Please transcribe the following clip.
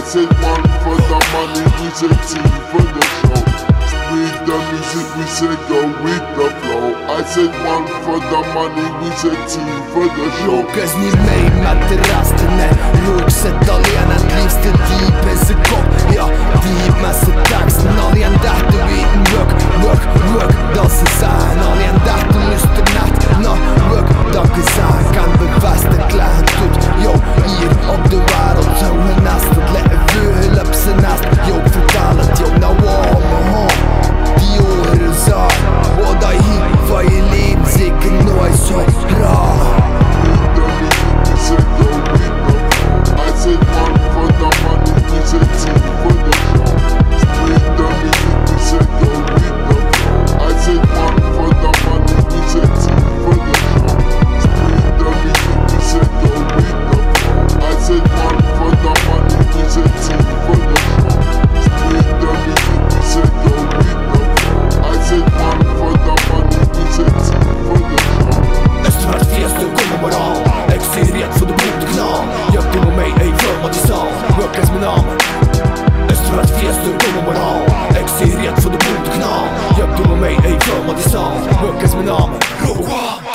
said one for the money, we said two for the show. Spread the music, we said go with the flow. I said one for the money, we said two for the show. Råkas ni mig med rasten är Ruxet alena livste deep as a cop. Ja, deep med så taxen alien där du vet work, work, work. Das ist ein alien där du lyster natt. No, work, dank is ein kan bevasta klaar tut. Jo, hier op de wereld zo een nast. Het lekker veel op zijn nast. Jo, vertaal het, jo, nou allemaal. Die oren zaar. Wat hij hier van je leven zeker nooit zo raar. I said one for the money, we said two for the show. Spread the music, we said go with the flow. I said one for the money, we said two for the show. Spread the music, we said go with the flow. I said one for the money, we said two for the show. Spread the music, we said go with the flow. I said one for the money, we said two for the show. Een zwart fiesta, kom maar aan. Ik zie red voor de boetekanaal. Jag doe me mee, ey, vrouw wat is aan. Work is mijn naam. Een zwart fiesta, kom maar aan. Ik zie red voor de boetekanaal. Jag doe me mee, ey, vrouw wat is aan. Work is mijn naam. Rookwalm.